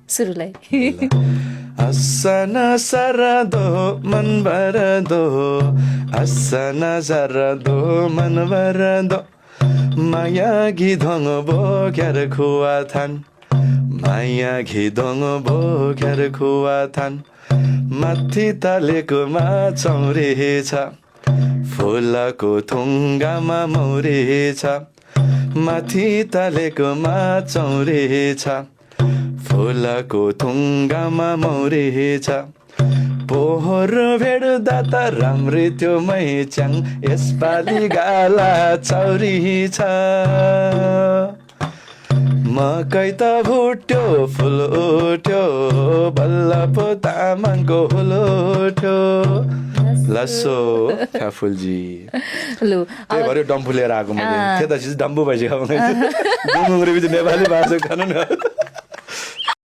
सुरुलाई हसन सरदो मन भरदो हसन सरदो मन भरदो माया घिधङ बोक्यार खुवा थान माया घिधङ बोक्यार खुवा थान माथि तालेको माछौरे छ फुलको थुङ्गामा मौरे छ माथि तालेको माछौरे छ फुलको थुङ्गामा मौरे छ पोहोर भेट्दा त राम्रै त्यो मैच्याङ यसपालि गाला चौरी छ मकै त भुट्यो फुल उठ्यो बल्ल पो तामाङको हुल उठ्यो लसो काफुलजी लु त्यही भएर डम्फु लिएर आएको मैले त्यता डम्बु भइसक्यो नेपाली भाषा खानु न